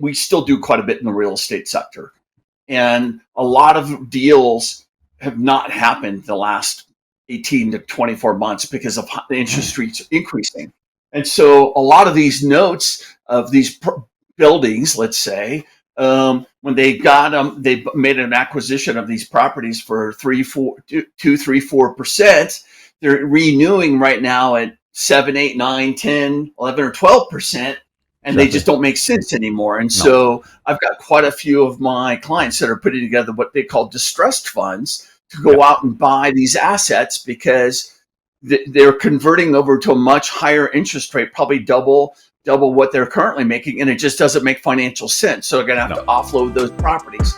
we still do quite a bit in the real estate sector. And a lot of deals have not happened the last 18 to 24 months because of the interest rates increasing. And so a lot of these notes of these buildings, let's say, when they got them, they made an acquisition of these properties for 4%. They're renewing right now at 7, 8, 9, 10, 11, or 12%. And they just don't make sense anymore. And so I've got quite a few of my clients that are putting together what they call distressed funds to go out and buy these assets because they're converting over to a much higher interest rate, probably double what they're currently making. And it just doesn't make financial sense. So they're going to have to offload those properties.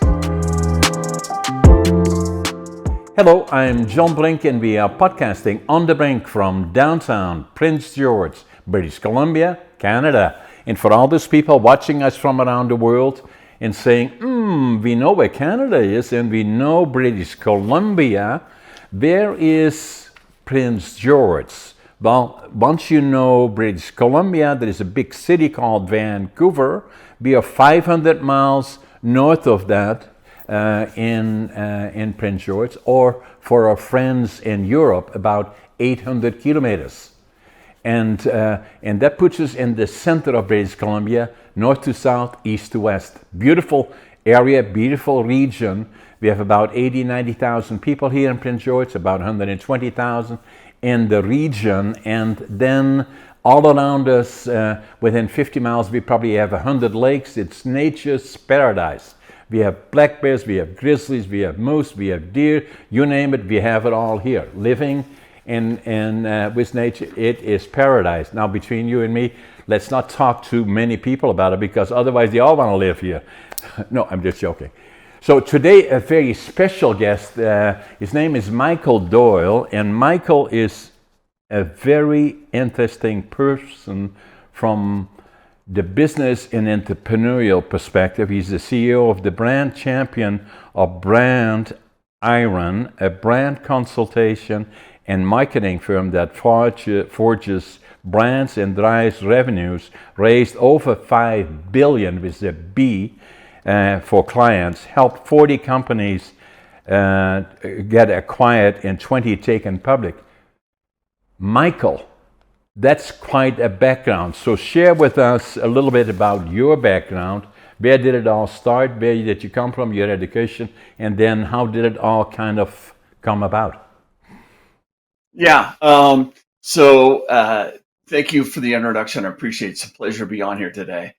Hello, I'm John Brink, and we are podcasting on the Brink from downtown Prince George, British Columbia, Canada. And for all those people watching us from around the world and saying, we know where Canada is and we know British Columbia, there is Prince George. Well, once you know British Columbia, there is a big city called Vancouver. We are 500 miles north of that in Prince George, or for our friends in Europe, about 800 kilometers. And that puts us in the center of British Columbia, north to south, east to west. Beautiful area, beautiful region. We have about 90,000 people here in Prince George, about 120,000 in the region. And then all around us, within 50 miles, we probably have 100 lakes. It's nature's paradise. We have black bears, we have grizzlies, we have moose, we have deer, you name it, we have it all here. Living in with nature, it is paradise. Now, between you and me, let's not talk to many people about it because otherwise they all want to live here. No, I'm just joking. So today, a very special guest. His name is Michael Doyle, and Michael is a very interesting person from the business and entrepreneurial perspective. He's the CEO of the brand champion of Brand Iron, a brand consultation and marketing firm that forges brands and drives revenues, raised over $5 billion with a B for clients, helped 40 companies get acquired and 20 taken public. Michael, that's quite a background. So share with us a little bit about your background. Where did it all start? Where did you come from, your education? And then how did it all kind of come about? Yeah. Thank you for the introduction. I appreciate it. It's a pleasure to be on here today.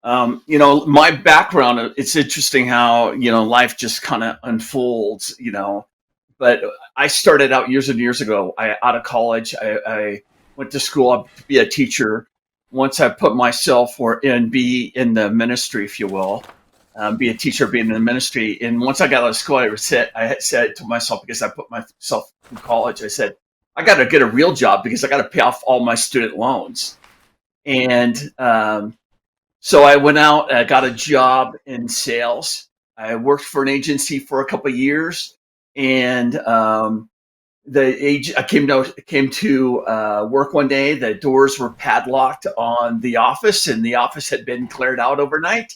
My background, it's interesting how, life just kind of unfolds, but I started out years and years ago. Out of college, I went to school to be a teacher. Once I put myself be in the ministry, if you will, be a teacher, be in the ministry. And once I got out of school, I said to myself, because I put myself in college, I said, I got to get a real job because I got to pay off all my student loans. And so I went out, I got a job in sales. I worked for an agency for a couple of years, and I came to work one day. The doors were padlocked on the office, and the office had been cleared out overnight.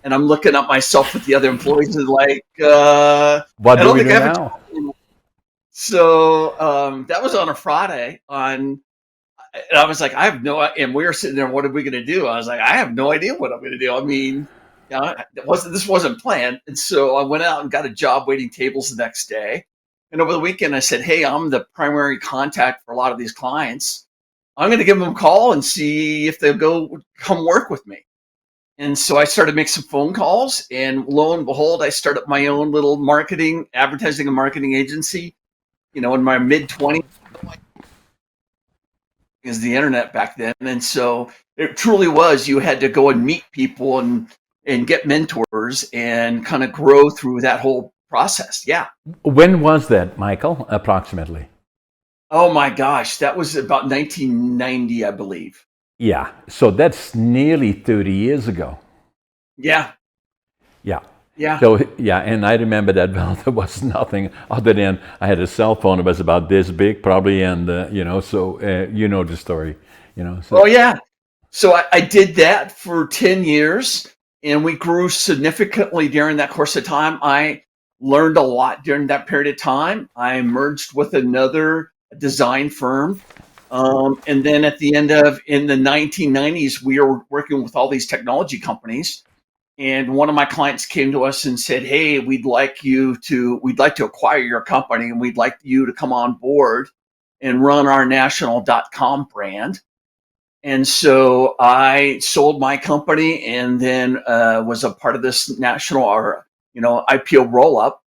And I'm looking at myself with the other employees and like, what do we do now? So that was on a Friday. And I was like, I have no idea. And we were sitting there, what are we going to do? I was like, I have no idea what I'm going to do. I mean, this wasn't planned. And so I went out and got a job waiting tables the next day. And over the weekend, I said, hey, I'm the primary contact for a lot of these clients. I'm going to give them a call and see if they'll come work with me. And so I started making some phone calls. And lo and behold, I started my own little advertising and marketing agency. In my mid-20s, is the internet back then. And so it truly was, you had to go and meet people and get mentors and kind of grow through that whole process. Yeah. When was that, Michael, approximately? Oh my gosh, that was about 1990, I believe. Yeah. So that's nearly 30 years ago. Yeah. Yeah. Yeah. So, yeah, and I remember that, well, there was nothing other than I had a cell phone. It was about this big, probably, and, you know the story, So. Oh, yeah. So I did that for 10 years. and we grew significantly during that course of time. I learned a lot during that period of time. I merged with another design firm. And then at the end of in the 1990s, we were working with all these technology companies. And one of my clients came to us and said, "Hey, we'd like to acquire your company, and we'd like you to come on board and run our national.com brand." And so I sold my company, and then was a part of this national, or IPO roll up.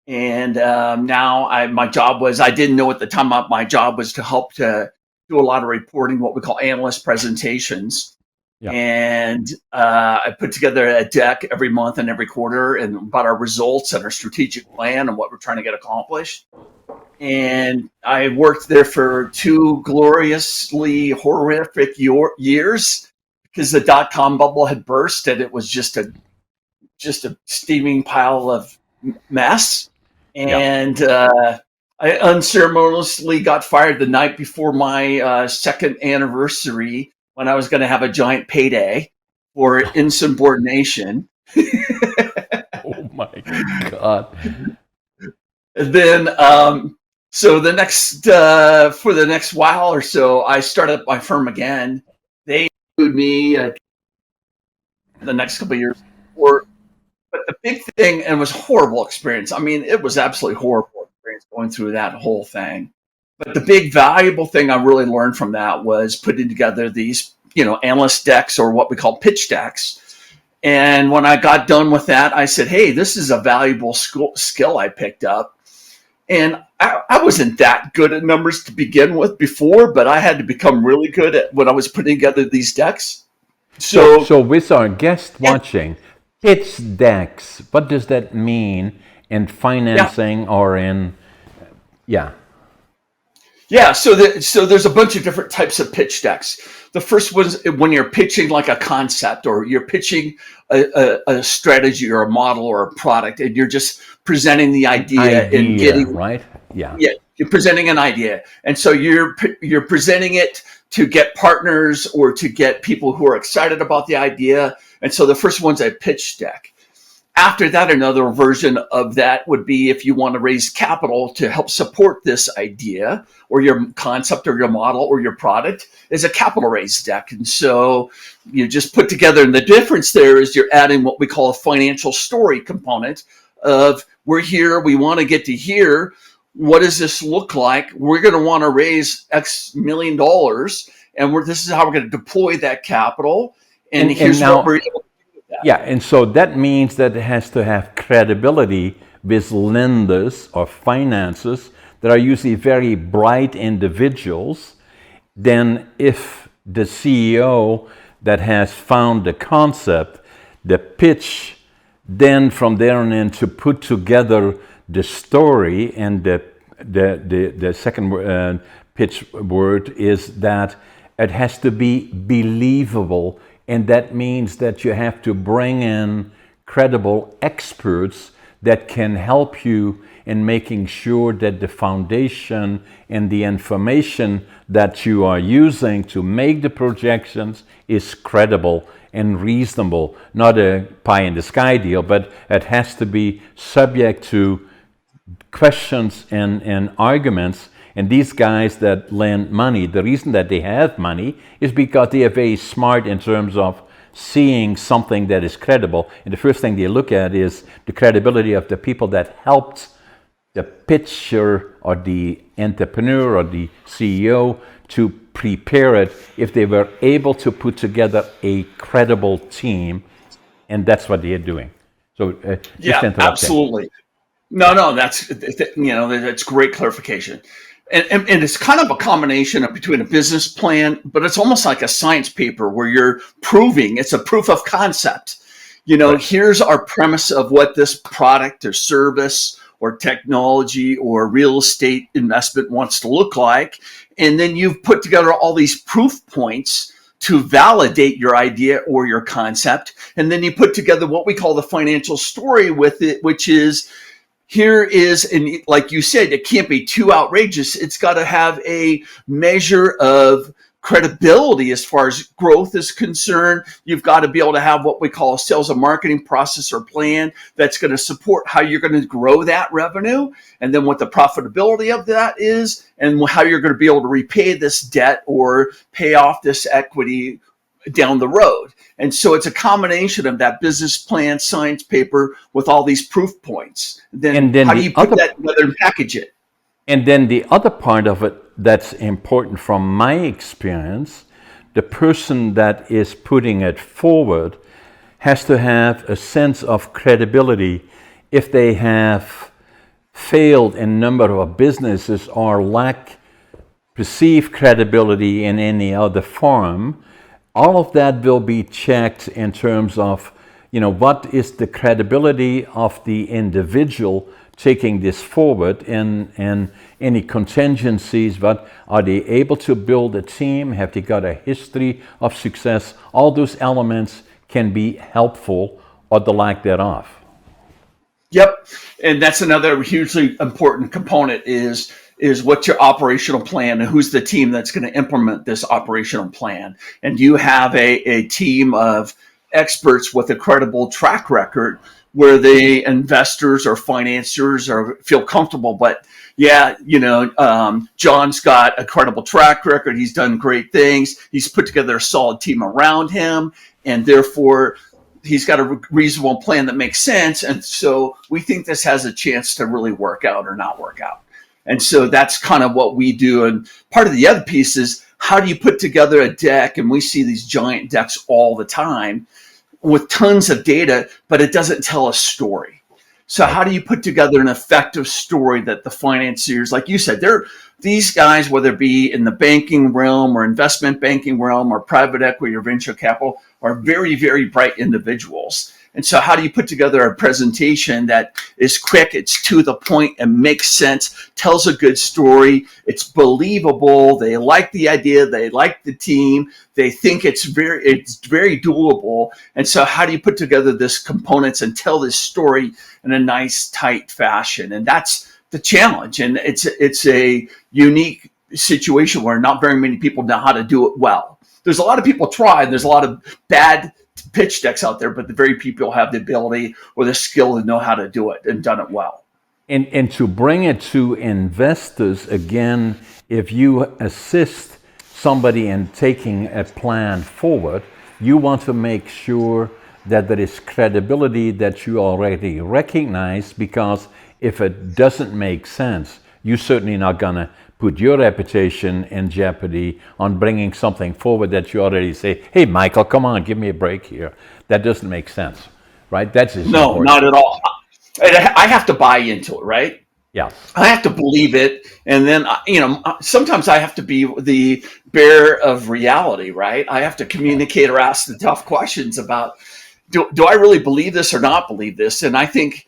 And now my job was, I didn't know at the time, my job was to help to do a lot of reporting, what we call analyst presentations. Yeah. And I put together a deck every month and every quarter, and about our results and our strategic plan and what we're trying to get accomplished. And I worked there for 2 gloriously horrific years, because the dot-com bubble had burst, and it was just a steaming pile of mess. And I unceremoniously got fired the night before my second anniversary, when I was going to have a giant payday for insubordination. Oh my God. And then, so the next for the next while or so, I started up my firm again. They include me the next couple of years. But the big thing, and it was a horrible experience. I mean, it was absolutely horrible experience going through that whole thing. But the big valuable thing I really learned from that was putting together these, analyst decks, or what we call pitch decks. And when I got done with that, I said, "Hey, this is a valuable skill I picked up." And I wasn't that good at numbers to begin with before, but I had to become really good at when I was putting together these decks. So with our guest watching, pitch decks, what does that mean in financing or in, Yeah, so there's a bunch of different types of pitch decks. The first was when you're pitching like a concept, or you're pitching a strategy or a model or a product, and you're just presenting the idea and getting right. Yeah, you're presenting an idea, and so you're presenting it to get partners or to get people who are excited about the idea. And so the first one's a pitch deck. After that, another version of that would be if you want to raise capital to help support this idea or your concept or your model or your product, is a capital raise deck. And so you just put together, and the difference there is you're adding what we call a financial story component of, we're here, we want to get to here. What does this look like? We're going to want to raise X million dollars, and this is how we're going to deploy that capital. And here's what we're able to. Yeah, and so that means that it has to have credibility with lenders or financiers that are usually very bright individuals. Then if the CEO that has found the concept, the pitch, then from there on in to put together the story, and the second pitch word is that it has to be believable. And that means that you have to bring in credible experts that can help you in making sure that the foundation and the information that you are using to make the projections is credible and reasonable. Not a pie in the sky deal, but it has to be subject to questions and arguments. And these guys that lend money, the reason that they have money is because they are very smart in terms of seeing something that is credible. And the first thing they look at is the credibility of the people that helped the pitcher or the entrepreneur or the CEO to prepare it, if they were able to put together a credible team. And that's what they are doing. So absolutely. No, that's great clarification. And it's kind of a combination between a business plan, but it's almost like a science paper where you're proving, it's a proof of concept. Right. Here's our premise of what this product or service or technology or real estate investment wants to look like. And then you've put together all these proof points to validate your idea or your concept. And then you put together what we call the financial story with it, which is, here is, and like you said, it can't be too outrageous. It's got to have a measure of credibility as far as growth is concerned. You've got to be able to have what we call a sales and marketing process or plan that's going to support how you're going to grow that revenue, and then what the profitability of that is, and how you're going to be able to repay this debt or pay off this equity down the road. And so it's a combination of that business plan, science paper with all these proof points. Then how do you put that together and package it? And then the other part of it that's important from my experience, the person that is putting it forward has to have a sense of credibility. If they have failed in a number of businesses or lack perceived credibility in any other form, all of that will be checked in terms of, what is the credibility of the individual taking this forward, and any contingencies. But are they able to build a team? Have they got a history of success? All those elements can be helpful, or the lack thereof. Yep. And that's another hugely important component is what's your operational plan, and who's the team that's going to implement this operational plan? And do you have a team of experts with a credible track record where the investors or financiers feel comfortable? But John's got a credible track record. He's done great things. He's put together a solid team around him, and therefore he's got a reasonable plan that makes sense. And so we think this has a chance to really work out or not work out. And so that's kind of what we do. And part of the other piece is, how do you put together a deck? And we see these giant decks all the time with tons of data, but it doesn't tell a story. So how do you put together an effective story that the financiers, like you said, these guys, whether it be in the banking realm or investment banking realm or private equity or venture capital, are very, very bright individuals. And so how do you put together a presentation that is quick, it's to the point, and makes sense, tells a good story, it's believable, they like the idea, they like the team, they think it's very doable. And so how do you put together this components and tell this story in a nice, tight fashion? And that's the challenge. And it's a unique situation where not very many people know how to do it well. There's a lot of people try, and there's a lot of bad pitch decks out there, but the very people have the ability or the skill to know how to do it and done it well. And to bring it to investors, again, if you assist somebody in taking a plan forward, you want to make sure that there is credibility that you already recognize, because if it doesn't make sense, you're certainly not going to put your reputation in jeopardy on bringing something forward that you already say, hey, Michael, come on, give me a break here. That doesn't make sense, right? That's no, not at all. I have to buy into it, right? Yeah. I have to believe it. And then, sometimes I have to be the bearer of reality, right? I have to communicate or ask the tough questions about, do I really believe this or not believe this? And I think,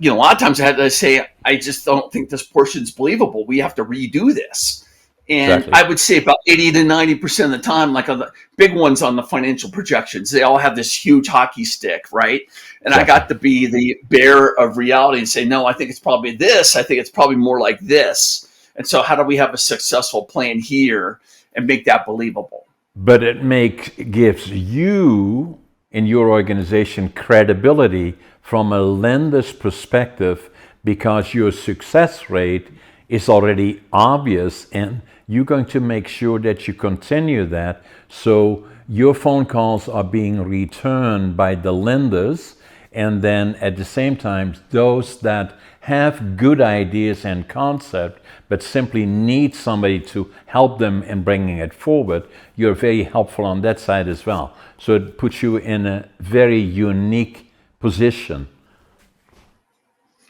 a lot of times I had to say, I just don't think this portion's believable. We have to redo this. And exactly. I would say about 80 to 90% of the time, like on the big ones on the financial projections, they all have this huge hockey stick, right? And exactly. I got to be the bearer of reality and say, no, I think it's probably this. I think it's probably more like this. And so how do we have a successful plan here and make that believable? But it gives you in your organization credibility from a lender's perspective, because your success rate is already obvious, and you're going to make sure that you continue that. So your phone calls are being returned by the lenders, and then at the same time, those that have good ideas and concept, but simply need somebody to help them in bringing it forward, you're very helpful on that side as well. So it puts you in a very unique position.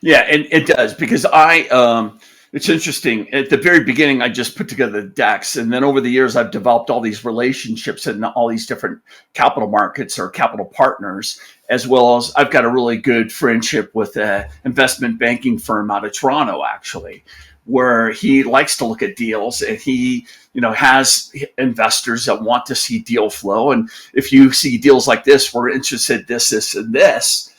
Yeah, and it does, because it's interesting. At the very beginning, I just put together the decks, and then over the years, I've developed all these relationships in all these different capital markets or capital partners, as well as I've got a really good friendship with an investment banking firm out of Toronto, actually, where he likes to look at deals, and he, has investors that want to see deal flow. And if you see deals like this, we're interested in this, and this,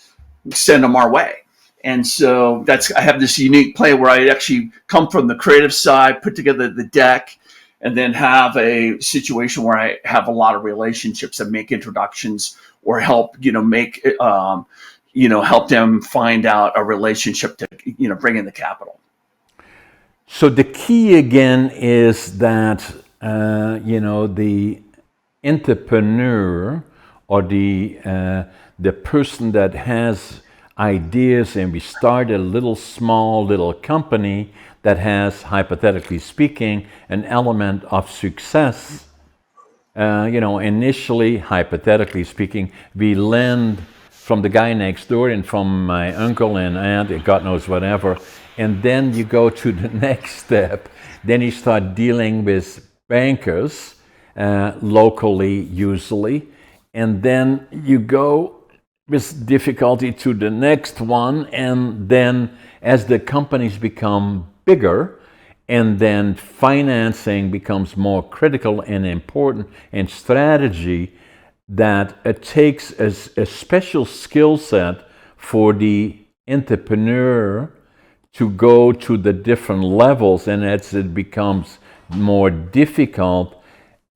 send them our way. And so I have this unique play where I actually come from the creative side, put together the deck, and then have a situation where I have a lot of relationships and make introductions or help, make, help them find out a relationship to, bring in the capital. So the key again is that, the entrepreneur or the person that has ideas, and we start a little company that has, hypothetically speaking, an element of success. Initially, hypothetically speaking, we lend from the guy next door and from my uncle and aunt and God knows whatever. And then you go to the next step. Then you start dealing with bankers, locally usually. And then you go with difficulty to the next one. And then as the companies become bigger, and then financing becomes more critical and important, and strategy, that it takes a special skill set for the entrepreneur to go to the different levels. And as it becomes more difficult,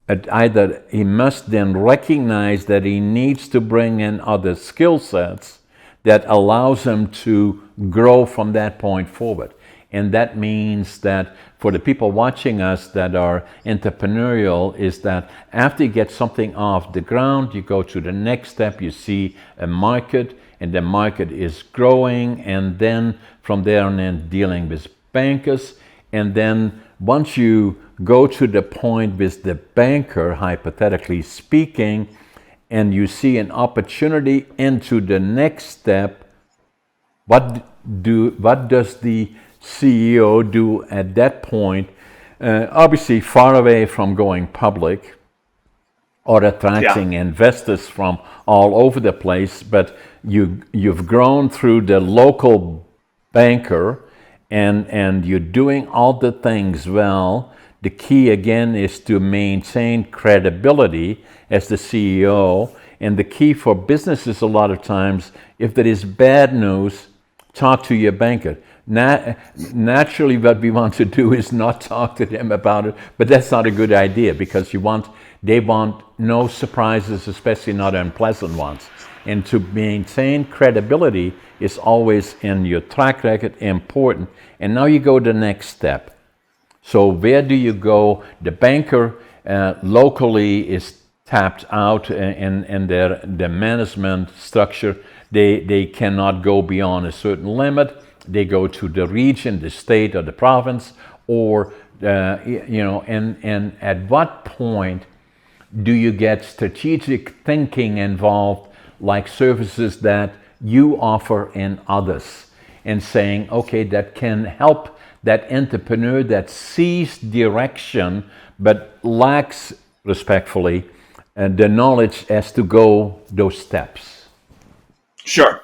either he must then recognize that he needs to bring in other skill sets that allows him to grow from that point forward. And that means that for the people watching us that are entrepreneurial, is that after you get something off the ground, you go to the next step, you see a market, and the market is growing, and then from there on in dealing with bankers. And then once you go to the point with the banker, hypothetically speaking, and you see an opportunity into the next step, what does the CEO do at that point? Obviously far away from going public or attracting investors from all over the place, but you've grown through the local banker, and you're doing all the things well. The key again is to maintain credibility as the CEO, and the key for businesses a lot of times, if there is bad news, talk to your banker. Naturally, what we want to do is not talk to them about it, but that's not a good idea, because they want no surprises, especially not unpleasant ones. And to maintain credibility is always in your track record important. And now you go the next step. So where do you go? The banker locally is tapped out in their management structure. They cannot go beyond a certain limit. They go to the region, the state, or the province, or and at what point do you get strategic thinking involved, like services that you offer in others, and saying, okay, that can help that entrepreneur that sees direction but lacks, respectfully, the knowledge as to go those steps? Sure.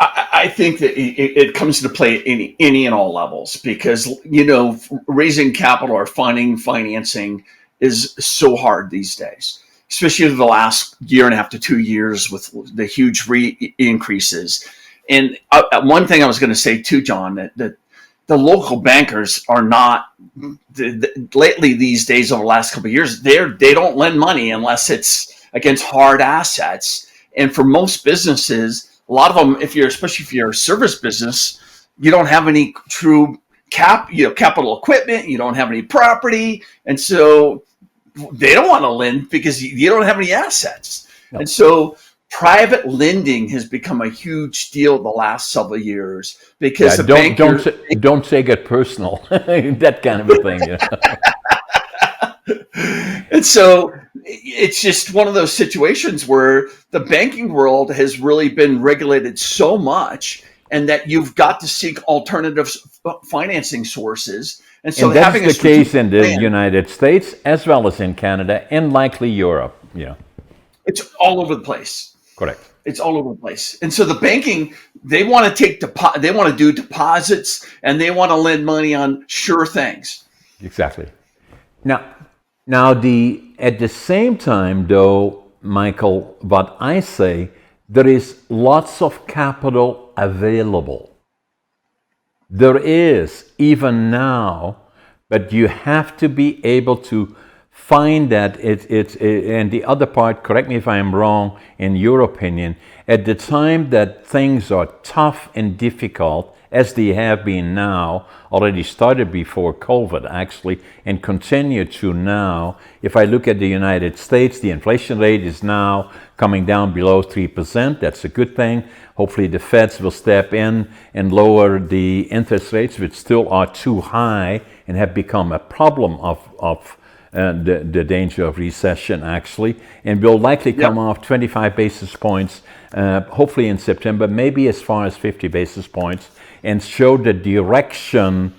I think that it comes into play at any and all levels, because, raising capital or finding financing is so hard these days, especially the last year and a half to 2 years with the huge increases. And one thing I was going to say too, John, that the local bankers are not, lately these days, over the last couple of years, they don't lend money unless it's against hard assets. And for most businesses, a lot of them, especially if you're a service business, you don't have any true capital equipment, you don't have any property, and so they don't want to lend because you don't have any assets. No. And so private lending has become a huge deal the last several years, because don't take it personal, that kind of a thing. And so it's just one of those situations where the banking world has really been regulated so much, and that you've got to seek alternative financing sources. And so that's the case in the United States as well as in Canada and likely Europe. Yeah, it's all over the place. Correct. It's all over the place. And so the banking, they want to do deposits, and they want to lend money on sure things. Exactly. Now, at the same time, though, Michael, what I say, there is lots of capital available. There is, even now, But you have to be able to find that and the other part, correct me if I'm wrong, in your opinion, at the time that things are tough and difficult, as they have been now, already started before COVID actually, and continue to now. If I look at the United States, the inflation rate is now coming down below 3%. That's a good thing. Hopefully the Feds will step in and lower the interest rates, which still are too high and have become a problem of the danger of recession actually, and will likely come off 25 basis points, hopefully in September, maybe as far as 50 basis points, and show the direction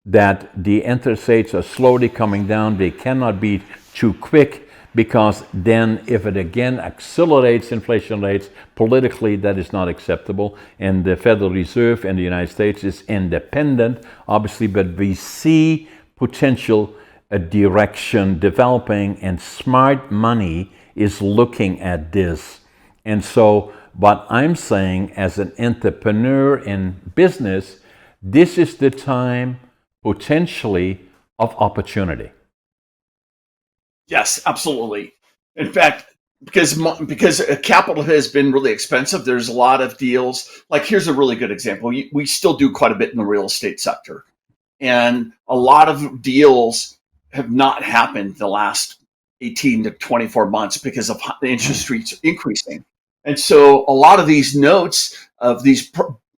that the interest rates are slowly coming down. They cannot be too quick, because then if it again accelerates inflation rates politically, that is not acceptable. And the Federal Reserve in the United States is independent, obviously, but we see potential a direction developing, and smart money is looking at this. And so what I'm saying, as an entrepreneur in business, this is the time potentially of opportunity. Yes, absolutely. In fact, because capital has been really expensive, there's a lot of deals. Like, here's a really good example. We still do quite a bit in the real estate sector, and a lot of deals have not happened the last 18 to 24 months because of the interest rates increasing. And so a lot of these notes of these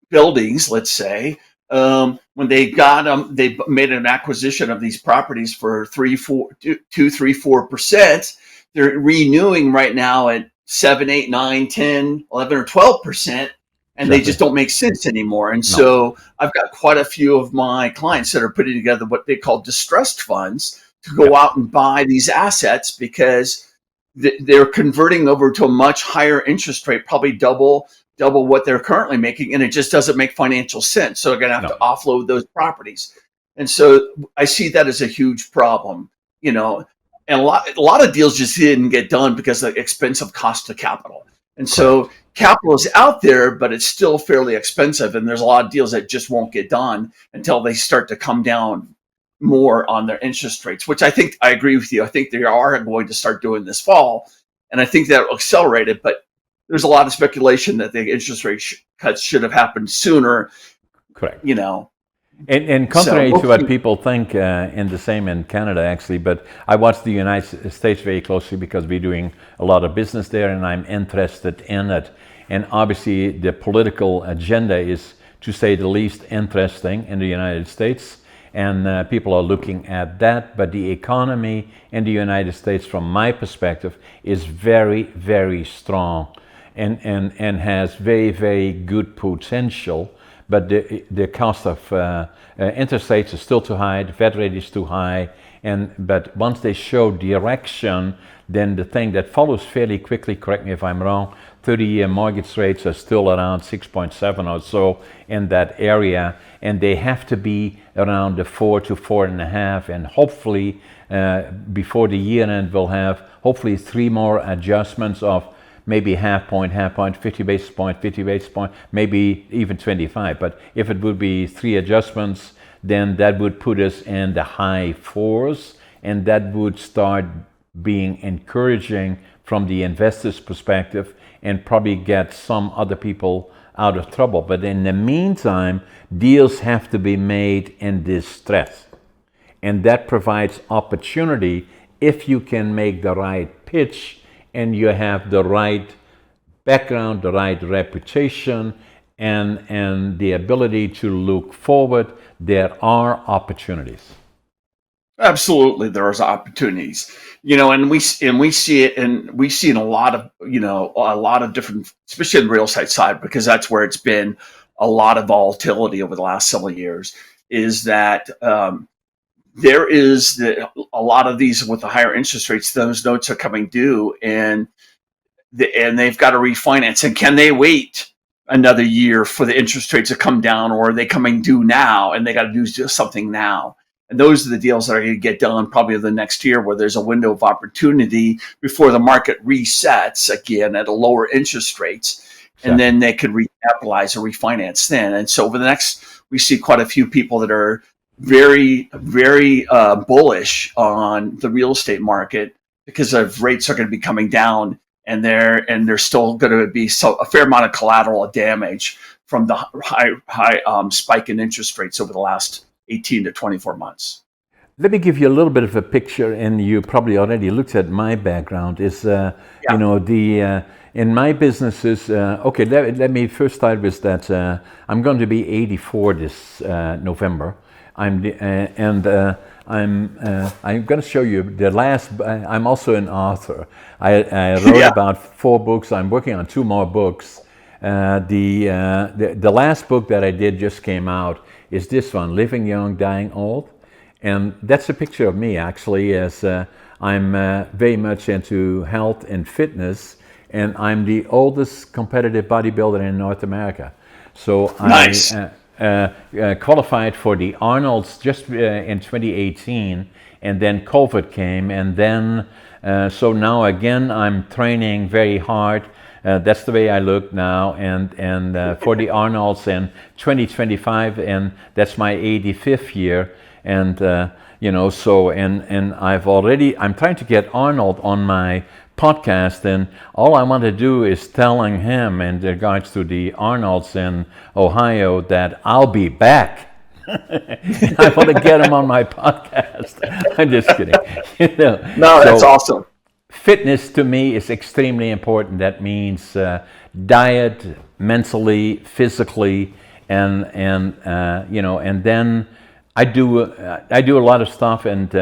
buildings, let's say, when they got them, they made an acquisition of these properties for 4%. They're renewing right now at 7, 8, 9, 10, 11, or 12%. And they just don't make sense anymore. And so I've got quite a few of my clients that are putting together what they call distressed funds to go out and buy these assets, because they're converting over to a much higher interest rate, probably double what they're currently making, and it just doesn't make financial sense. So they're going to have to offload those properties. And so I see that as a huge problem, and a lot of deals just didn't get done because of the expensive cost of capital. And so capital is out there, but it's still fairly expensive. And there's a lot of deals that just won't get done until they start to come down more on their interest rates, which I agree with you. I think they are going to start doing this fall. And I think that will accelerate it. But there's a lot of speculation that the interest rate cuts should have happened sooner. Correct. And contrary to what people think, and the same in Canada actually, but I watch the United States very closely because we're doing a lot of business there, and I'm interested in it. And obviously the political agenda is, to say the least, interesting in the United States, and people are looking at that. But the economy in the United States, from my perspective, is very, very strong, and has very, very good potential. But the cost of interest rates is still too high, the Fed rate is too high, but once they show direction, then the thing that follows fairly quickly, correct me if I'm wrong, 30-year mortgage rates are still around 6.7 or so in that area, and they have to be around the 4 to 4.5, and hopefully before the year end we'll have hopefully 3 more adjustments of maybe half point, 50 basis point, maybe even 25. But if it would be 3 adjustments, then that would put us in the high 4s, and that would start being encouraging from the investor's perspective, and probably get some other people out of trouble. But in the meantime, deals have to be made in distress, and that provides opportunity if you can make the right pitch, and you have the right background, the right reputation, and the ability to look forward. There are opportunities. Absolutely, there are opportunities, and we see it, and we see in a lot of different, especially in the real estate side, because that's where it's been a lot of volatility over the last several years. Is that there is a lot of these with the higher interest rates, those notes are coming due, and they've got to refinance. And can they wait another year for the interest rates to come down, or are they coming due now and they got to do something now? And those are the deals that are going to get done probably the next year, where there's a window of opportunity before the market resets again at a lower interest rates. Exactly. And then they could recapitalize or refinance then. And so over the next, we see quite a few people that are very bullish on the real estate market because of rates are going to be coming down, and there's still going to be a fair amount of collateral damage from the high spike in interest rates over the last 18 to 24 months. Let me give you a little bit of a picture, and you probably already looked at my background. In my businesses. Okay, let me first start with that. I'm going to be 84 this November. I'm going to show you the last. I'm also an author. I wrote about 4 books. I'm working on 2 more books. The last book that I did just came out is this one, Living Young, Dying Old. And that's a picture of me, actually, as I'm very much into health and fitness, and I'm the oldest competitive bodybuilder in North America. So nice. I qualified for the Arnold's just in 2018, and then COVID came, and then so now again I'm training very hard. That's the way I look now, and for the Arnold's in 2025, and that's my 85th year. And I'm trying to get Arnold on my podcast, and all I want to do is telling him in regards to the Arnold's in Ohio that I'll be back. I want to get him on my podcast. I'm just kidding. No, that's awesome. Fitness to me is extremely important. That means diet, mentally, physically, and then I do a lot of stuff, and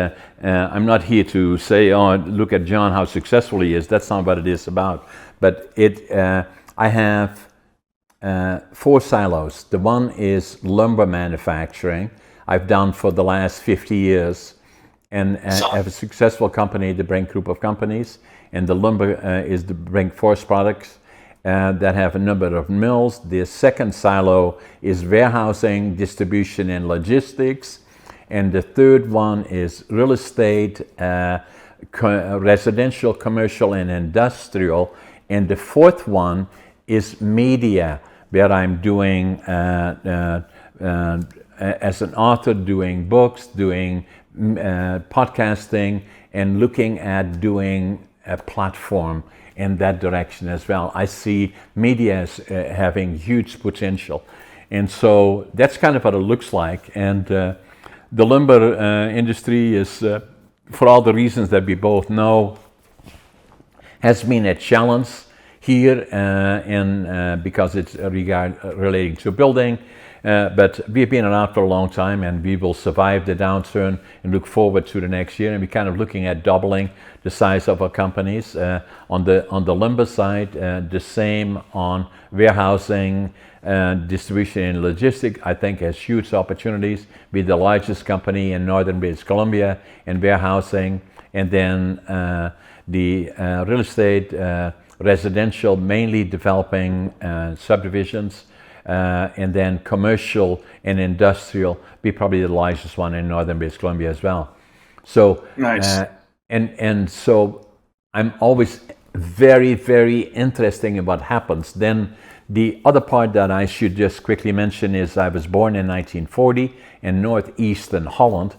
I'm not here to say, oh, look at John, how successful he is. That's not what it is about. But I have 4 silos. The one is lumber manufacturing. I've done for the last 50 years, and I have a successful company, the Brink group of companies, and the lumber is the Brink Forest Products. That have a number of mills. The second silo is warehousing, distribution, and logistics. And the third one is real estate, residential, commercial, and industrial. And the fourth one is media, where I'm doing, as an author, doing books, doing podcasting, and looking at doing a platform in that direction as well. I see media as having huge potential. And so that's kind of what it looks like. And the lumber industry is, for all the reasons that we both know, has been a challenge here because it's relating to building. But we've been around for a long time, and we will survive the downturn and look forward to the next year. And we're kind of looking at doubling the size of our companies. On the lumber side, the same on warehousing, distribution and logistics. I think has huge opportunities. We're the largest company in northern British Columbia in warehousing, and then the real estate, residential, mainly developing subdivisions. And then commercial and industrial be probably the largest one in northern British Columbia as well. So nice. And so I'm always very, very interested in what happens. Then the other part that I should just quickly mention is I was born in 1940 in northeastern Holland,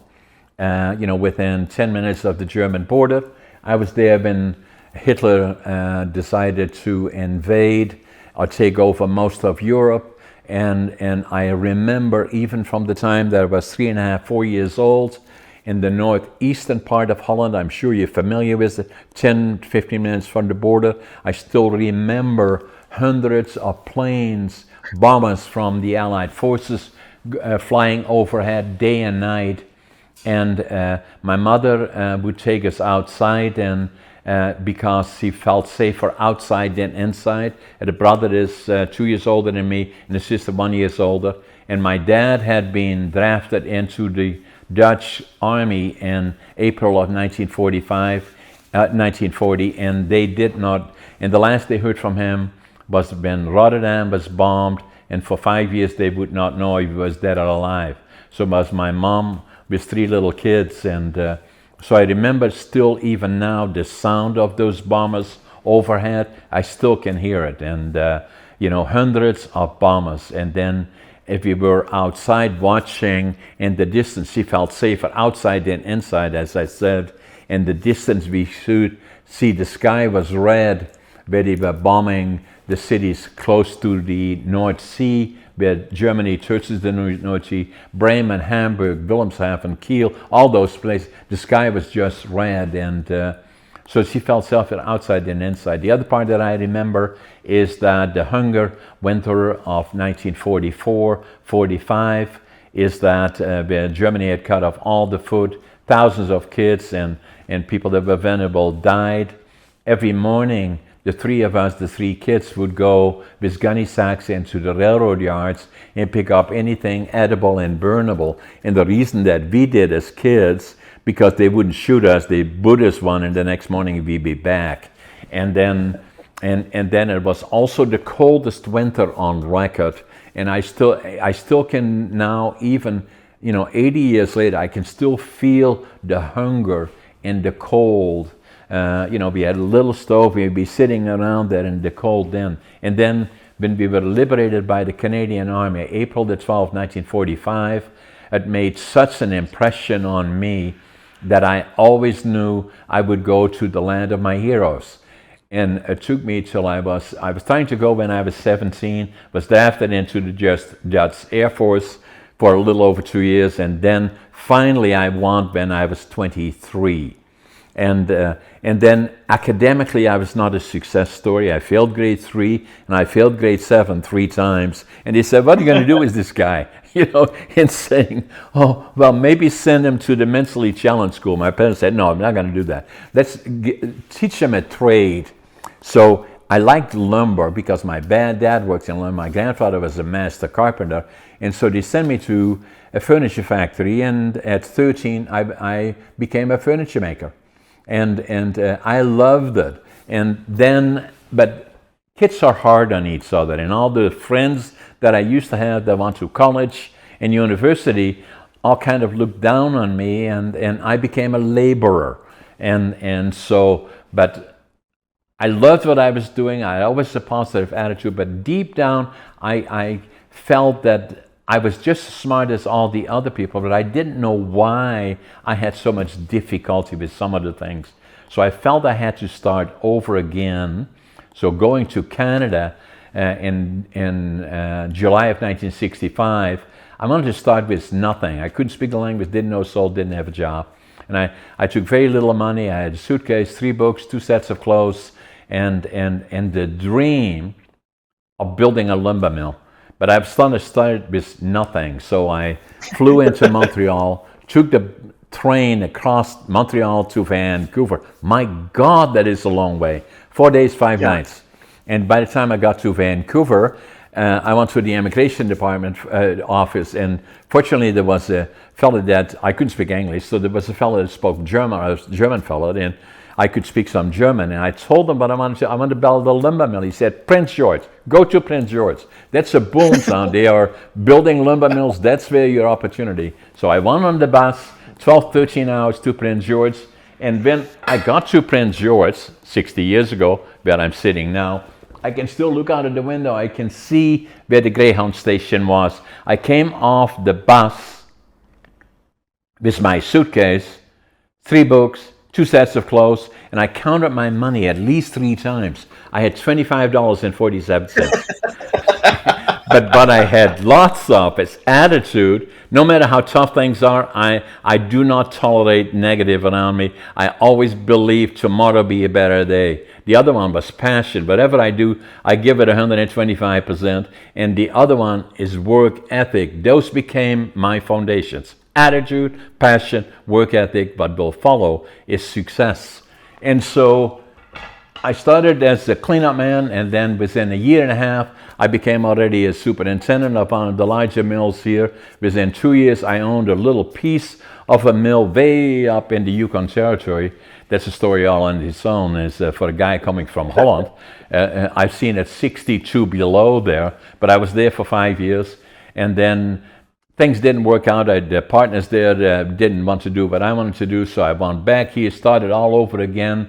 within 10 minutes of the German border. I was there when Hitler decided to invade or take over most of Europe. And I remember even from the time that I was 3.5, 4 years old in the northeastern part of Holland, I'm sure you're familiar with it, 10, 15 minutes from the border, I still remember hundreds of planes, bombers from the Allied forces flying overhead day and night. And my mother would take us outside, and because she felt safer outside than inside. And the brother is 2 years older than me, and the sister 1 year older. And my dad had been drafted into the Dutch army in April of 1940, and they did not. And the last they heard from him was when Rotterdam was bombed, and for 5 years they would not know if he was dead or alive. So it was my mom with 3 little kids, and so I remember still even now the sound of those bombers overhead. I still can hear it, and hundreds of bombers. And then if we were outside watching, in the distance, she felt safer outside than inside, as I said. In the distance, we should see the sky was red, where they were bombing the cities close to the North Sea, where Germany touches the North Sea, Bremen, Hamburg, Wilhelmshaven, Kiel, all those places. The sky was just red, and so she felt safer outside than inside. The other part that I remember is that the hunger winter of 1944-45 is that where Germany had cut off all the food, thousands of kids and people that were vulnerable died. Every morning, the three of us, the three kids, would go with gunny sacks into the railroad yards and pick up anything edible and burnable. And the reason that we did as kids, because they wouldn't shoot us, they boot us one, and the next morning we'd be back. And then it was also the coldest winter on record. And I still can now, even 80 years later, I can still feel the hunger and the cold. We had a little stove, we'd be sitting around there in the cold then. And then when we were liberated by the Canadian Army, April the 12th, 1945, it made such an impression on me that I always knew I would go to the land of my heroes. And it took me till I was trying to go when I was 17, was drafted into the Judge Air Force for a little over 2 years, and then finally I won when I was 23. And then academically, I was not a success story. I failed grade 3 and I failed grade 7 3 times. And they said, "What are you going to do with this guy?" And saying, "Oh, well, maybe send him to the mentally challenged school." My parents said, "No, I'm not going to do that. Let's teach him a trade." So I liked lumber because my dad worked in lumber. My grandfather was a master carpenter. And so they sent me to a furniture factory. And at 13, I became a furniture maker. And I loved it. And then, but kids are hard on each other. And all the friends that I used to have that went to college and university all kind of looked down on me, and I became a laborer. And so, but I loved what I was doing. I always had a positive attitude, but deep down, I felt that I was just as smart as all the other people, but I didn't know why I had so much difficulty with some of the things. So I felt I had to start over again. So going to Canada in July of 1965, I wanted to start with nothing. I couldn't speak the language, didn't know soul, didn't have a job. And I took very little money. I had a suitcase, 3 books, 2 sets of clothes, and the dream of building a lumber mill. But I was started with nothing. So I flew into Montreal, took the train across Montreal to Vancouver. My God, that is a long way. 4 days, 5 nights. And by the time I got to Vancouver, I went to the immigration department office, and fortunately there was a fellow that, I couldn't speak English, so there was a fellow that spoke German, I was a German fellow, and I could speak some German, and I told him what I wanted to build a lumber mill. He said, "Prince George, go to Prince George. That's a boom town. They are building lumber mills. That's where your opportunity." So I went on the bus, 12, 13 hours to Prince George, and when I got to Prince George, 60 years ago, where I'm sitting now, I can still look out of the window. I can see where the Greyhound station was. I came off the bus with my suitcase, 3 books, 2 sets of clothes, and I counted my money at least 3 times. I had $25.47. But what I had lots of is attitude. No matter how tough things are, I do not tolerate negative around me. I always believe tomorrow be a better day. The other one was passion. Whatever I do, I give it 125%. And the other one is work ethic. Those became my foundations. Attitude, passion, work ethic, what will follow is success. And so I started as a cleanup man, and then within a year and a half, I became already a superintendent of one of the larger mills here. Within 2 years, I owned a little piece of a mill way up in the Yukon Territory. That's a story all on its own. Is for a guy coming from Holland. I've seen it 62 below there, but I was there for 5 years, and then things didn't work out. The partners there didn't want to do what I wanted to do, so I went back here, started all over again.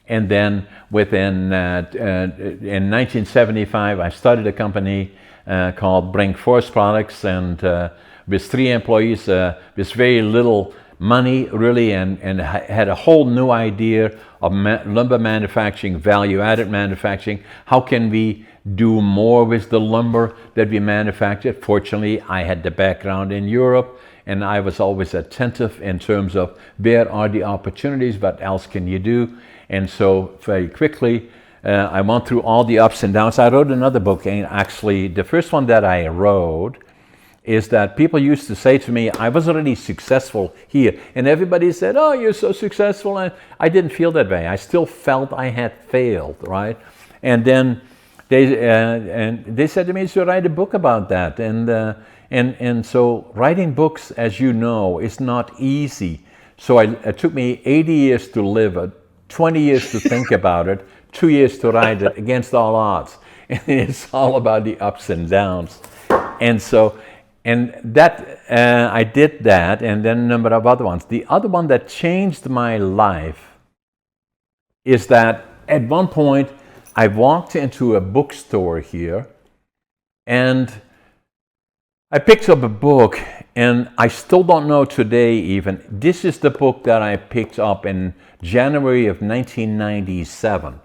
And then in 1975, I started a company called Brink Forest Products, and with 3 employees, with very little money really, and had a whole new idea of lumber manufacturing, value-added manufacturing. How can we do more with the lumber that we manufactured? Fortunately, I had the background in Europe, and I was always attentive in terms of where are the opportunities, what else can you do? And so very quickly, I went through all the ups and downs. I wrote another book, and actually the first one that I wrote is that people used to say to me, I was already successful here. And everybody said, oh, you're so successful. And I didn't feel that way. I still felt I had failed, right? And then they said to me, so write a book about that. And so writing books, as you know, is not easy. So it took me 80 years to live it, 20 years to think about it, 2 years to write it against all odds. And it's all about the ups and downs. And so, I did that, and then a number of other ones. The other one that changed my life is that at one point I walked into a bookstore here, and I picked up a book, and I still don't know today even. This is the book that I picked up in January of 1997.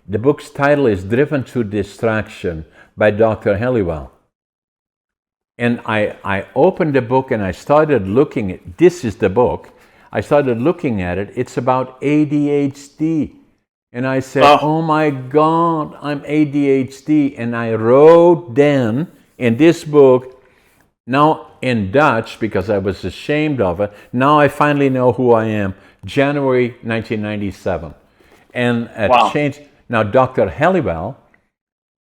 The book's title is Driven to Distraction by Dr. Helliwell. And I opened the book and I started looking at, this is the book. I started looking at it. It's about ADHD. And I said, oh my God, I'm ADHD. And I wrote down in this book, now in Dutch, because I was ashamed of it, now I finally know who I am, January 1997. And it changed. Now, Dr. Helliwell,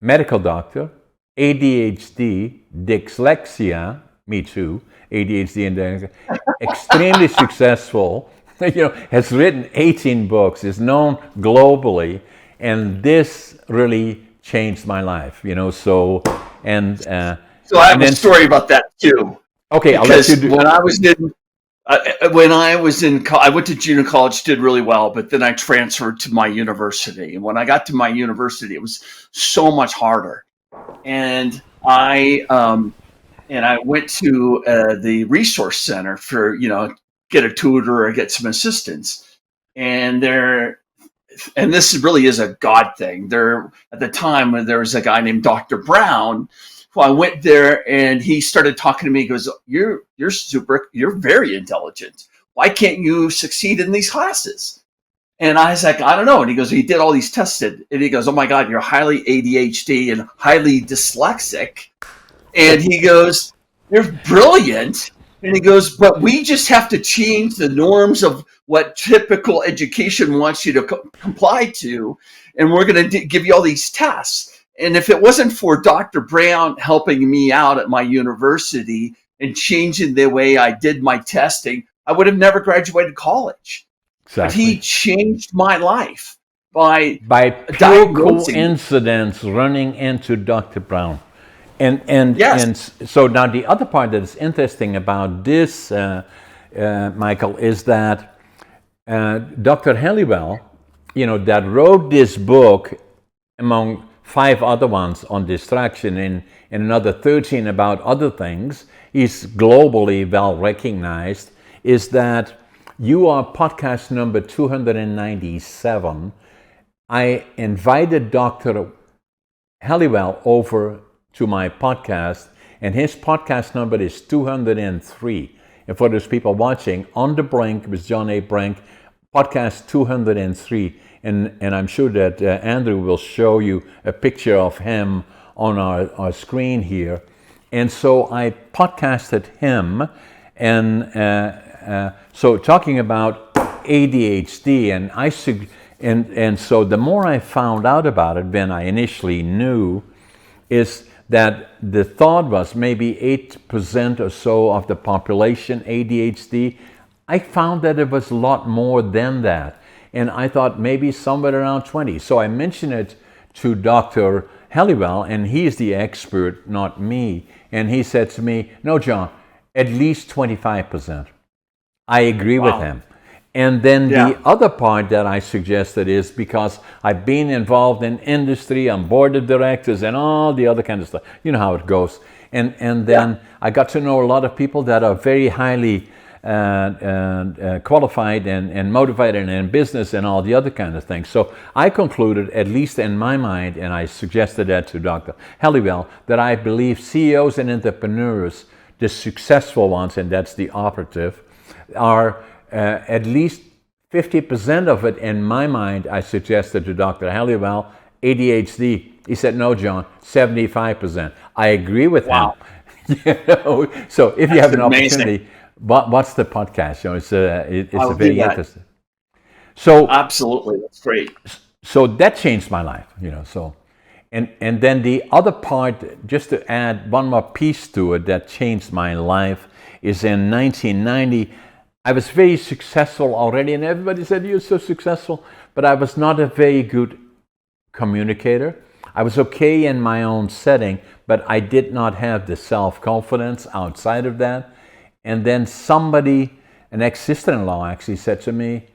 medical doctor, ADHD, dyslexia, me too, ADHD and dyslexia, extremely successful, has written 18 books, is known globally, and this really changed my life, so, and... so I have a story about that too. Okay, I'll let you do. When I went to junior college, did really well, but then I transferred to my university. And when I got to my university, it was so much harder. And I went to the resource center for, get a tutor or get some assistance. And this really is a God thing. At the time when there was a guy named Dr. Brown, who I went there and he started talking to me. He goes, you're very intelligent. Why can't you succeed in these classes? And I was like, I don't know. And he goes, he did all these tests. And he goes, oh my God, you're highly ADHD and highly dyslexic. And he goes, you're brilliant. And he goes, but we just have to change the norms of what typical education wants you to comply to. And we're going to give you all these tests. And if it wasn't for Dr. Brown helping me out at my university and changing the way I did my testing, I would have never graduated college. Exactly. But he changed my life by pure coincidence running into Dr. Brown. And yes. And so now the other part that is interesting about this, Michael, is that Dr. Helliwell, that wrote this book among 5 other ones on distraction and another 13 about other things, he's globally well recognized, is that you are podcast number 297. I invited Dr. Helliwell over to my podcast, and his podcast number is 203. And for those people watching, On the Brink with John A. Brink, podcast 203. And I'm sure that Andrew will show you a picture of him on our screen here. And so I podcasted him, and so talking about ADHD, and so the more I found out about it than I initially knew, is that the thought was maybe 8% or so of the population ADHD. I found that it was a lot more than that. And I thought maybe somewhere around 20. So I mentioned it to Dr. Helliwell, and he's the expert, not me. And he said to me, no, John, at least 25%. I agree with him. And then the Yeah. other part that I suggested is because I've been involved in industry, on board of directors, and all the other kind of stuff. You know how it goes. And Yeah. then I got to know a lot of people that are very highly qualified and motivated in business and all the other kind of things. So I concluded, at least in my mind, and I suggested that to Dr. Halliwell, that I believe CEOs and entrepreneurs, the successful ones, and that's the operative, are at least 50% of it, in my mind, I suggested to Dr. Halliwell, ADHD. He said, no, John, 75%. I agree with him. Wow. So if you That's have an amazing. opportunity, what's the podcast? It's I a will do very that. interesting. So Absolutely. That's great. so that changed my life, So, and then the other part, just to add one more piece to it that changed my life, is in 1990. I was very successful already, and everybody said, "You're so successful," but I was not a very good communicator. I was okay in my own setting, but I did not have the self-confidence outside of that. And then somebody, an ex-sister-in-law, actually said to me,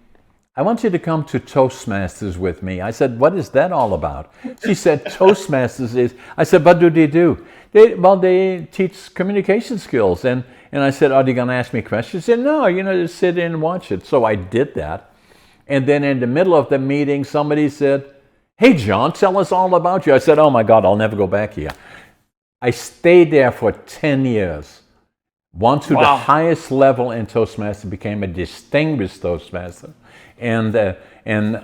I want you to come to Toastmasters with me. I said, what is that all about? She said, Toastmasters is, I said, what do? They teach communication skills. And I said, are they going to ask me questions? She said, no, just sit in and watch it. So I did that. And then in the middle of the meeting, somebody said, hey, John, tell us all about you. I said, oh my God, I'll never go back here. I stayed there for 10 years. Won to the Wow. highest level in Toastmaster, became a distinguished Toastmaster. And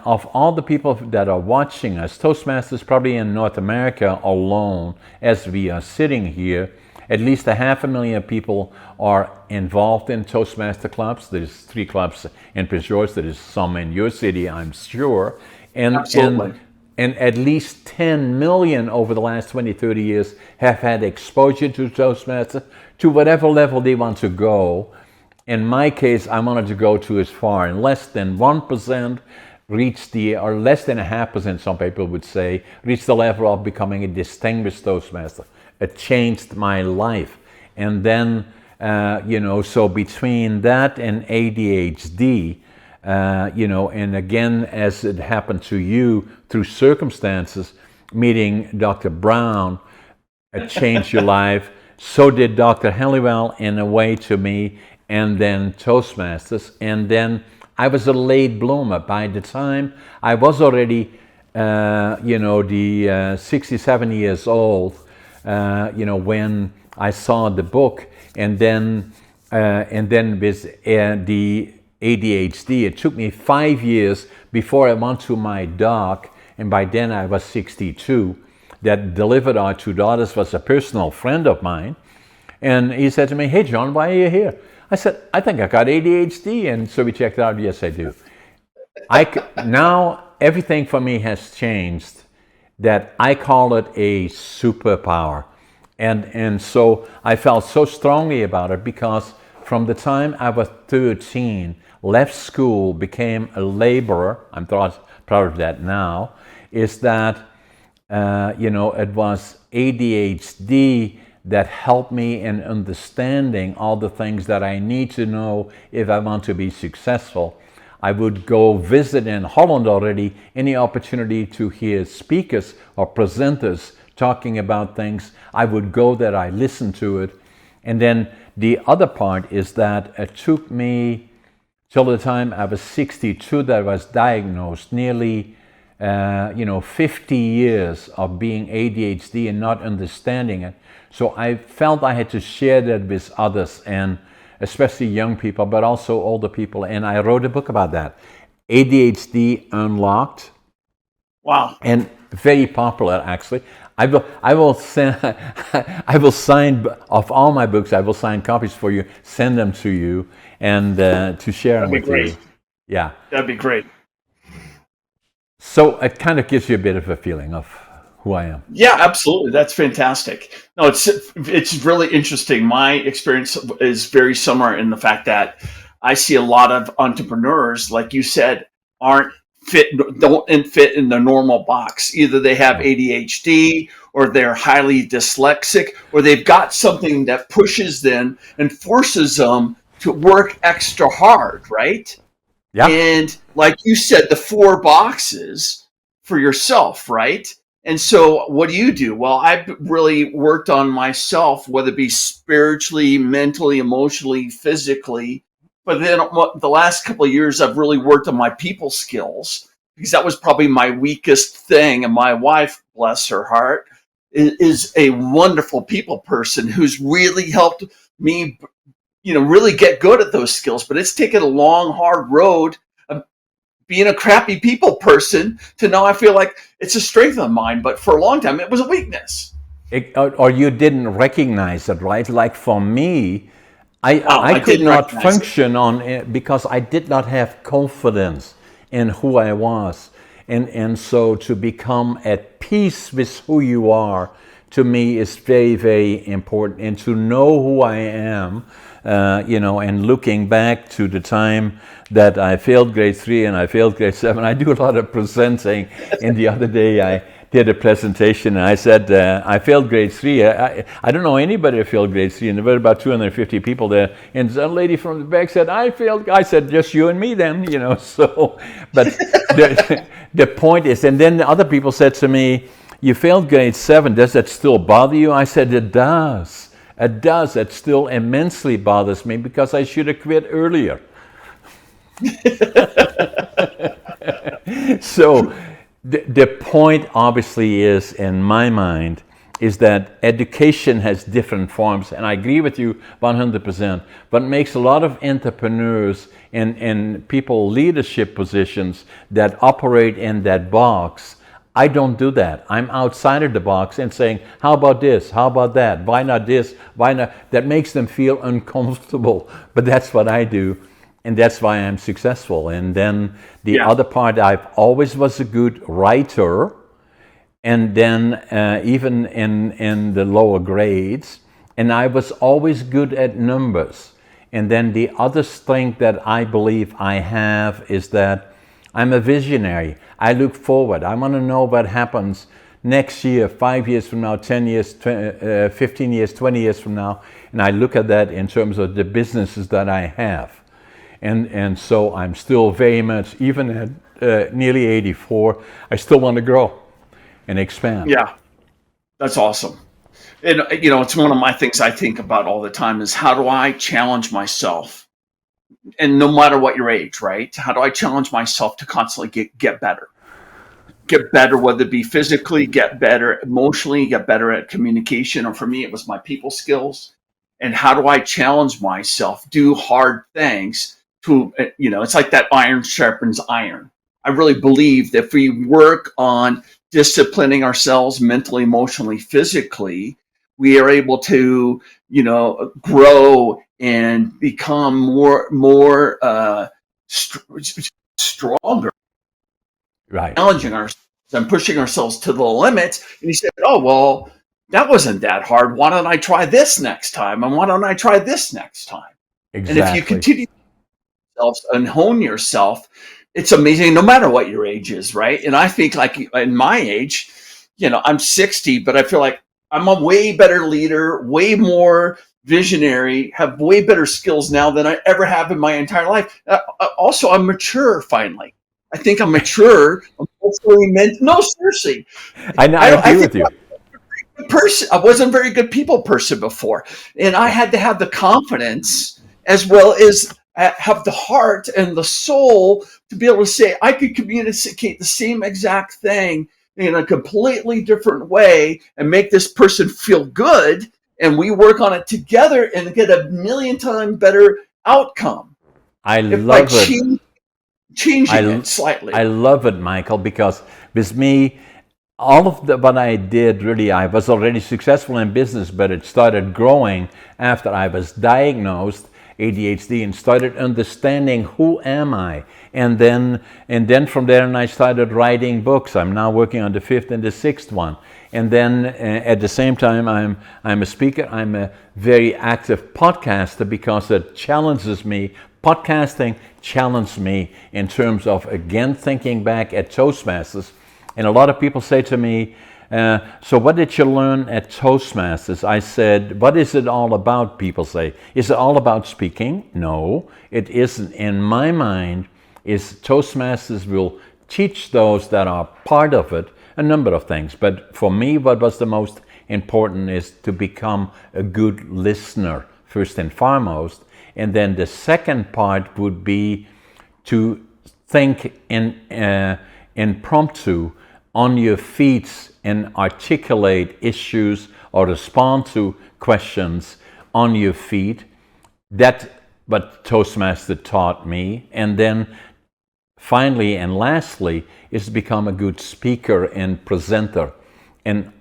of all the people that are watching us, Toastmasters probably in North America alone, as we are sitting here, at least 500,000 people are involved in Toastmaster clubs. There's 3 clubs in Prince George. There's some in your city, I'm sure. Absolutely. And at least 10 million over the last 20, 30 years have had exposure to Toastmasters to whatever level they want to go. In my case, I wanted to go to as far, and less than 1% reach or less than 0.5%, some people would say, reach the level of becoming a distinguished Toastmaster. It changed my life. And then, so between that and ADHD, and again, as it happened to you through circumstances, meeting Dr. Brown, it changed your life. So did Dr. Halliwell in a way to me, and then Toastmasters. And then I was a late bloomer. By the time I was already, 67 years old, when I saw the book, and then with the ADHD, it took me 5 years before I went to my doc, and by then I was 62, that delivered our 2 daughters, was a personal friend of mine. And he said to me, hey, John, why are you here? I said, I think I got ADHD. And so we checked it out. Yes, I do. Now everything for me has changed, that I call it a superpower. And so I felt so strongly about it because from the time I was 13, left school, became a laborer, I'm proud of that now, is that, it was ADHD that helped me in understanding all the things that I need to know if I want to be successful. I would go visit in Holland already, any opportunity to hear speakers or presenters talking about things, I would go there, I listened to it. And then the other part is that it took me till the time I was 62 that I was diagnosed, nearly 50 years of being ADHD and not understanding it. So I felt I had to share that with others, and especially young people, but also older people. And I wrote a book about that, ADHD Unlocked. Wow. And very popular, actually. I will sign of all my books. I will sign copies for you, send them to you, and to share them That'd be with great. you. Yeah. That'd be great. So it kind of gives you a bit of a feeling of who I am. Yeah, absolutely. That's fantastic. No, it's really interesting. My experience is very similar in the fact that I see a lot of entrepreneurs, like you said, don't fit in the normal box. Either they have ADHD, or they're highly dyslexic, or they've got something that pushes them and forces them to work extra hard, right? Yeah. And like you said, the 4 boxes for yourself, right? And so what do? Well, I've really worked on myself, whether it be spiritually, mentally, emotionally, physically. But then the last couple of years, I've really worked on my people skills because that was probably my weakest thing. And my wife, bless her heart, is a wonderful people person who's really helped me, really get good at those skills. But it's taken a long, hard road of being a crappy people person to now I feel like it's a strength of mine. But for a long time, it was a weakness. Or you didn't recognize it, right? Like for me, Oh, I I could didn't not recognize it. function on it because I did not have confidence in who I was. And so to become at peace with who you are, to me, is very, very important. And to know who I am, and looking back to the time that I failed grade 3 and I failed grade 7, I do a lot of presenting. And the other day I did a presentation and I said, I failed grade 3. I don't know anybody who failed grade 3, and there were about 250 people there. And a lady from the back said, I failed. I said, just you and me then, so, but the point is, and then the other people said to me, you failed grade 7, does that still bother you? I said, it does. It does. It still immensely bothers me because I should have quit earlier. So the point obviously is, in my mind, is that education has different forms, and I agree with you 100%. What makes a lot of entrepreneurs and people leadership positions that operate in that box, I don't do that. I'm outside of the box and saying, how about this? How about that? Why not this? Why not? That makes them feel uncomfortable. But that's what I do. And that's why I'm successful. And then the Yeah. other part, I've always was a good writer. And then even in the lower grades. And I was always good at numbers. And then the other strength that I believe I have is that I'm a visionary. I look forward. I want to know what happens next year, 5 years from now, 10 years, 15 years, 20 years from now. And I look at that in terms of the businesses that I have. And so I'm still very much, even at nearly 84, I still want to grow and expand. Yeah. That's awesome. And, it's one of my things I think about all the time is how do I challenge myself? And no matter what your age, right? How do I challenge myself to constantly get better? Get better, whether it be physically, get better emotionally, get better at communication. Or for me, it was my people skills. And how do I challenge myself, do hard things to, it's like that iron sharpens iron. I really believe that if we work on disciplining ourselves mentally, emotionally, physically, we are able to, grow and become more stronger, Right. challenging ourselves and pushing ourselves to the limits. And he said, "Oh well, that wasn't that hard. Why don't I try this next time? And why don't I try this next time?" And if you Exactly. continue yourself and hone yourself, it's amazing. No matter what your age is, right? And I think, like in my age, I'm 60, but I feel like I'm a way better leader, way more visionary, have way better skills now than I ever have in my entire life. Also, I'm mature finally. I think I'm mature. I'm hopefully meant. No, seriously. I I agree think with you. I wasn't a very good people person before, and I had to have the confidence as well as have the heart and the soul to be able to say I could communicate the same exact thing in a completely different way and make this person feel good, and we work on it together and get a million times better outcome I if by love it. changing I, it slightly. I love it, Michael, because with me, all of what I did, really, I was already successful in business, but it started growing after I was diagnosed ADHD and started understanding who am I. And then from there, and I started writing books. I'm now working on the 5th and the 6th one. And then at the same time, I'm a speaker. I'm a very active podcaster because it challenges me. Podcasting challenged me in terms of, again, thinking back at Toastmasters. And a lot of people say to me, so what did you learn at Toastmasters? I said, what is it all about, people say? Is it all about speaking? No, it isn't. In my mind, is Toastmasters will teach those that are part of it a number of things. But for me, what was the most important is to become a good listener, first and foremost. And then the second part would be to think in impromptu, on your feet, and articulate issues or respond to questions on your feet. That's what Toastmaster taught me. And then finally and lastly is to become a good speaker and presenter. And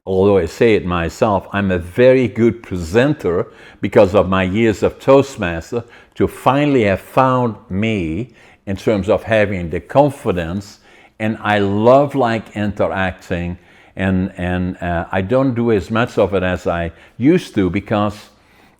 although I say it myself, I'm a very good presenter because of my years of Toastmaster to finally have found me in terms of having the confidence. And I love interacting, and I don't do as much of it as I used to, because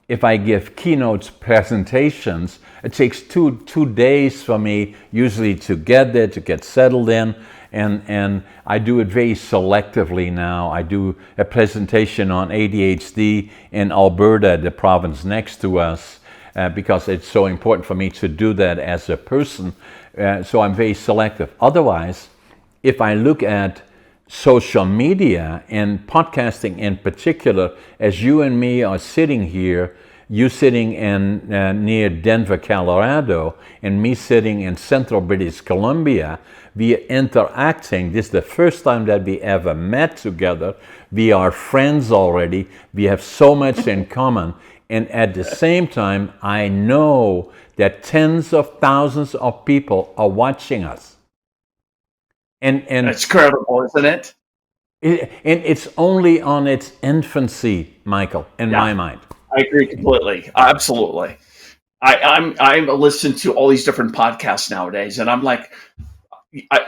if I give keynote presentations, it takes two days for me usually to get there, to get settled in, and I do it very selectively now. I do a presentation on ADHD in Alberta, the province next to us, because it's so important for me to do that as a person. So I'm very selective. Otherwise, if I look at social media and podcasting in particular, as you and me are sitting here, you sitting in near Denver, Colorado, and me sitting in central British Columbia, we are interacting. This is the first time that we ever met together. We are friends already. We have so much in common. And at the same time, I know that tens of thousands of people are watching us. And That's credible, isn't it? And it's only on its infancy, Michael, in my mind. I agree completely. Absolutely. I listen to all these different podcasts nowadays, and I'm like,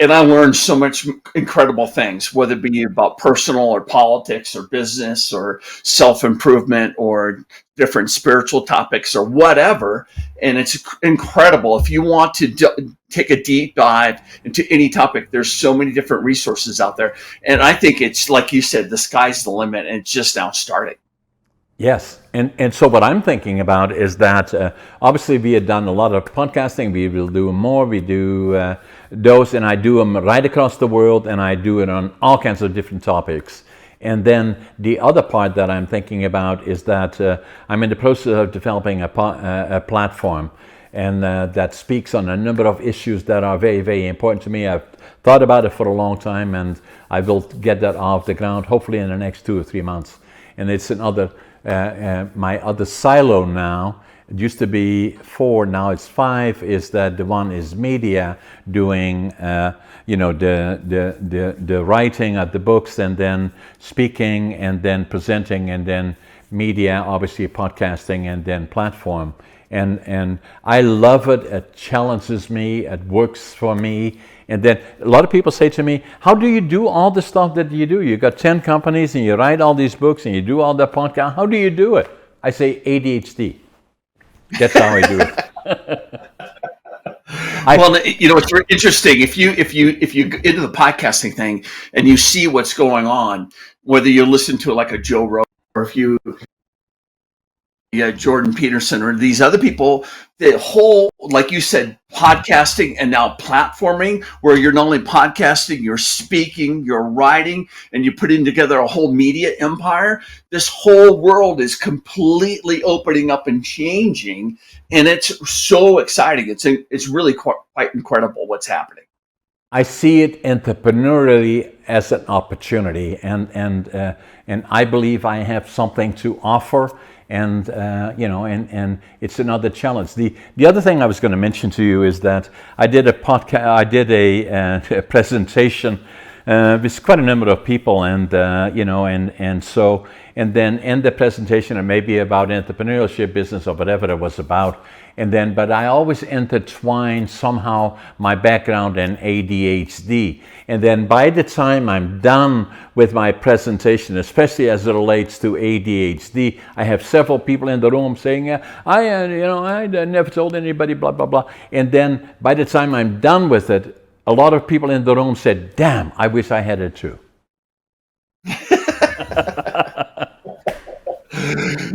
and I learned so much incredible things, whether it be about personal or politics or business or self-improvement or different spiritual topics or whatever. And it's incredible. If you want to take a deep dive into any topic, there's so many different resources out there. And I think it's, like you said, the sky's the limit, and it's just now starting. Yes, and so what I'm thinking about is that obviously we have done a lot of podcasting. We will do more. We do those, and I do them right across the world, and I do it on all kinds of different topics. And then the other part that I'm thinking about is that I'm in the process of developing a platform, and that speaks on a number of issues that are very, very important to me. I've thought about it for a long time, and I will get that off the ground hopefully in the next 2 or 3 months. And it's another. My other silo now, it used to be 4, now it's 5, is that the one is media, doing the writing of the books, and then speaking, and then presenting, and then media, obviously podcasting, and then platform. And I love it. It challenges me. It works for me. And then a lot of people say to me, how do you do all the stuff that you do? You got 10 companies and you write all these books and you do all the podcasts. How do you do it? I say ADHD. That's how I do it. Well, it's interesting. If you get into the podcasting thing and you see what's going on, whether you listen to like a Joe Rogan, or if you Jordan Peterson or these other people, the whole, like you said, podcasting and now platforming, where you're not only podcasting, you're speaking, you're writing, and you're putting together a whole media empire. This whole world is completely opening up and changing, and it's so exciting. It's really quite incredible what's happening. I see it entrepreneurially as an opportunity, and I believe I have something to offer. And and it's another challenge. The other thing I was going to mention to you is that I did a podcast. I did a presentation with quite a number of people, and then in the presentation, and maybe about entrepreneurship, business, or whatever it was about. But I always intertwine somehow my background in ADHD. And then by the time I'm done with my presentation, especially as it relates to ADHD, I have several people in the room saying, I never told anybody, blah, blah, blah. And then by the time I'm done with it, a lot of people in the room said, damn, I wish I had it too.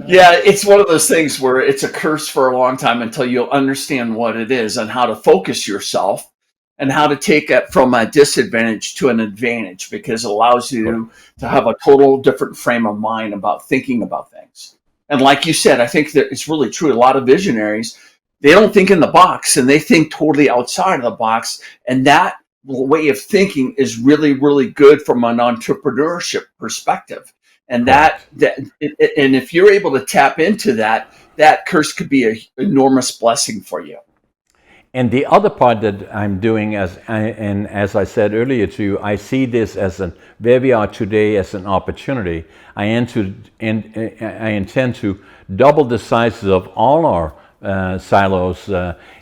Yeah, it's one of those things where it's a curse for a long time until you understand what it is and how to focus yourself and how to take it from a disadvantage to an advantage, because it allows Correct. you to have a total different frame of mind about thinking about things. And like you said, I think that it's really true. A lot of visionaries, they don't think in the box and they think totally outside of the box. And that way of thinking is really, really good from an entrepreneurship perspective. And Correct. and if you're able to tap into that, that curse could be an enormous blessing for you. And the other part that I'm doing, and as I said earlier to you, I see this as where we are today as an opportunity. I intend to double the sizes of all our silos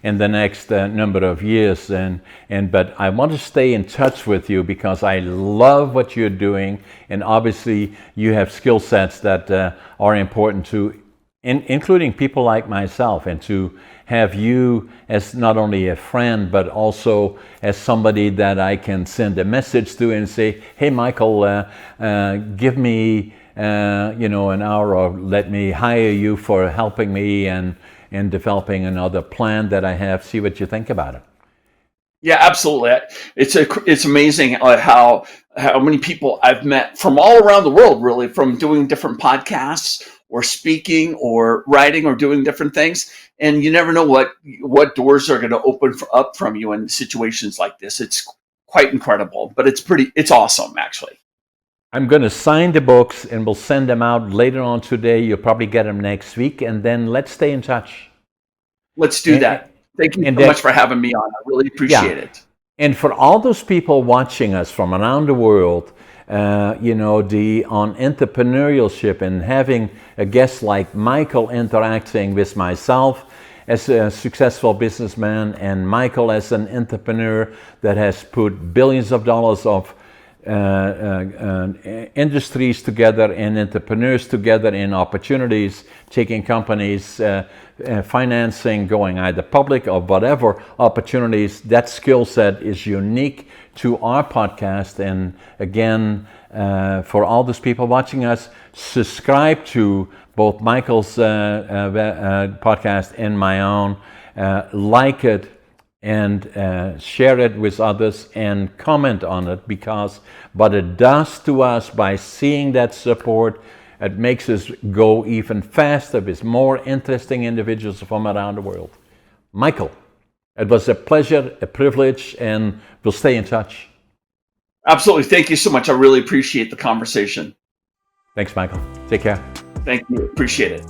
in the next number of years, but I want to stay in touch with you because I love what you're doing, and obviously you have skill sets that are important to, including people like myself, and to have you as not only a friend but also as somebody that I can send a message to and say, hey Michael, give me an hour, or let me hire you for helping me and developing another plan that I have. See what you think about it. Yeah, absolutely. It's amazing how many people I've met from all around the world, really, from doing different podcasts or speaking or writing or doing different things. And you never know what doors are going to open up from you in situations like this. It's quite incredible, but it's awesome, actually. I'm going to sign the books and we'll send them out later on today. You'll probably get them next week, and then let's stay in touch. Let's do that. Thank you And so then, much for having me on. I really yeah, appreciate it. and for all those people watching us from around the world, on entrepreneurship and having a guest like Michael interacting with myself as a successful businessman and Michael as an entrepreneur that has put billions of dollars of industries together and entrepreneurs together in opportunities, taking companies, financing, going either public or whatever opportunities. That skill set is unique to our podcast. And again, for all those people watching us, subscribe to both Michael's podcast and my own. Like it and share it with others and comment on it, because what it does to us by seeing that support, it makes us go even faster with more interesting individuals from around the world. Michael, it was a pleasure, a privilege, and we'll stay in touch. Absolutely. Thank you so much. I really appreciate the conversation. Thanks, Michael. Take care. Thank you. Appreciate it.